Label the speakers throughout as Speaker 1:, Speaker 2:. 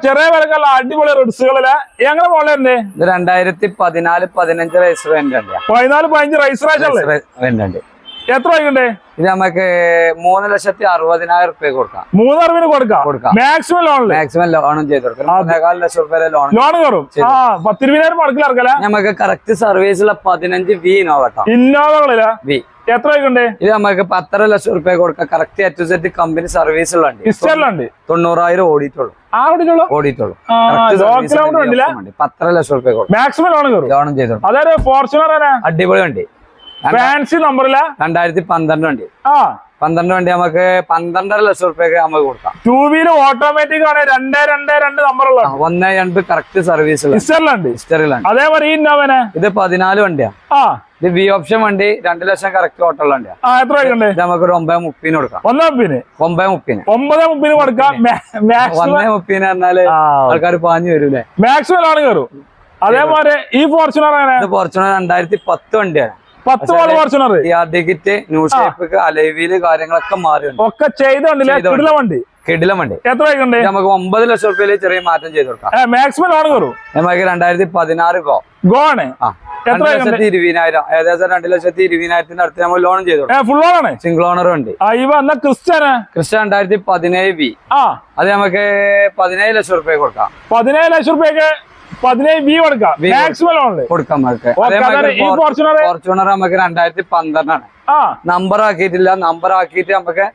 Speaker 1: ചെറിയ വിലക്കുള്ള അടിപൊളി റിഡ്സുകളില് എങ്ങനെ മോളെ
Speaker 2: ഇത് 2014-15 റൈസ് വേണ്ട
Speaker 1: 14-15 റൈസ് എത്ര വൈകണ്ടേ?
Speaker 2: ഇത് നമുക്ക് 3,60,000 റുപ്യ കൊടുക്കാം.
Speaker 1: 3,60,000 കൊടുക്കാം. മാക്സിമം
Speaker 2: ലോണും ചെയ്ത് കൊടുക്കാം. 3,4 ലക്ഷം റുപ്യ ലോൺ
Speaker 1: കയറും. 10,20,000 മുടക്കിൽ ഇറക്കല.
Speaker 2: നമുക്ക് കറക്റ്റ് സർവീസുള്ള 15 വി ഇന്നോവ
Speaker 1: ഇന്നോവകളില്ല വി എത്ര വൈകണ്ടേ?
Speaker 2: ഇത് നമുക്ക് 10.5 ലക്ഷം റുപ്യ കൊടുക്കാം. കറക്റ്റ് HZ കമ്പനി സർവീസുള്ള 90,000 ഓടിയിട്ടുള്ളൂ. 10.5 ലക്ഷം റുപ്യ കൊടുക്കും.
Speaker 1: മാക്സിമം ലോണും ചെയ്തു. അതായത് ഫോർച്യൂണർ
Speaker 2: അടിപൊളി വണ്ടി.
Speaker 1: ഫാൻസി നമ്പറില്ല
Speaker 2: 2012 വണ്ടി. 12 വണ്ടി നമുക്ക് 12.5 ലക്ഷം റുപ്യക്ക് നമുക്ക് കൊടുക്കാം.
Speaker 1: 2 വീലർ ഓട്ടോമാറ്റിക് ആണ്. 222 നമ്പറുള്ള
Speaker 2: 1.2 കറക്റ്റ് സർവീസ്.
Speaker 1: അതേപോലെ
Speaker 2: ഇത് 14 വണ്ടിയാ. ഇത് വി ഓപ്ഷൻ വണ്ടി 2 ലക്ഷം കറക്റ്റ് ഓട്ടമുള്ള വണ്ടിയാ.
Speaker 1: എത്ര
Speaker 2: നമുക്ക് 9.30 കൊടുക്കാം.
Speaker 1: 9.30 കൊടുക്കാം.
Speaker 2: 9.30 പറഞ്ഞാല് ആൾക്കാർ പാഞ്ഞു വരൂലേ.
Speaker 1: മാക്സിമം ലോൺ കയറും. അതേപോലെ ഈ ഫോർച്യൂണർ
Speaker 2: ഫോർച്യൂണർ 2010 വണ്ടിയാണ്.
Speaker 1: 10 ഫോർച്യൂണർ
Speaker 2: ടിക്കറ്റ് ന്യൂ ഷേപ്പ് അലൈവില് കാര്യങ്ങളൊക്കെ മാറിയുണ്ട്.
Speaker 1: ഒക്കെ വണ്ടി
Speaker 2: കിടിലം വണ്ടി.
Speaker 1: എത്ര വൈകണ്ടേ?
Speaker 2: നമുക്ക് 9 ലക്ഷം റുപ്യയില് ചെറിയ മാറ്റം ചെയ്ത് കൊടുക്കാം.
Speaker 1: മാക്സിമം ലോൺ കയറും.
Speaker 2: നമുക്ക് 2016 ഗോണ് 2,20,000 ഏകദേശം 2,20,000 അടുത്ത് നമ്മൾ ലോൺ ചെയ്തു കൊടുക്കാം.
Speaker 1: ഫുൾ ഓൺ ആണ്.
Speaker 2: സിംഗിൾ ഓണർ വണ്ടി.
Speaker 1: ക്രിസ്റ്റ്യൻ
Speaker 2: 2017 വി. അത് നമുക്ക് 17 ലക്ഷം റുപ്യ കൊടുക്കാം.
Speaker 1: 17 ലക്ഷം റുപ്യക്ക് 17 വി കൊടുക്കാം. മാക്സിമം ലോൺ കൊടുക്കാം.
Speaker 2: ഫോർച്യൂണർ നമുക്ക് 2012 ആണ്. നമ്പർ ആക്കിയിട്ടില്ല. നമ്പർ ആക്കിയിട്ട് നമുക്ക്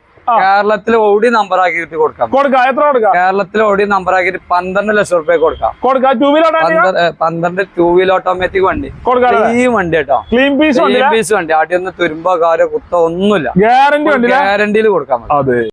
Speaker 2: കേരളത്തിൽ ഓടി നമ്പർ ആക്കിയിട്ട് കൊടുക്കാം.
Speaker 1: എത്ര കൊടുക്കാം?
Speaker 2: കേരളത്തിൽ ഓടി നമ്പർ ആക്കിയിട്ട് 12 ലക്ഷം റുപ്യ കൊടുക്കാം. 12 2 വീലർ ഓട്ടോമാറ്റിക് വണ്ടി. ഈ വണ്ടി കേട്ടോ, ക്ലീൻ പീസ് വണ്ടി. ആദ്യം ഒന്നും തുരുമ്പോ കാരോ കുത്തോ ഒന്നുമില്ല. ഗ്യാരണ്ടിയിൽ കൊടുക്കാം.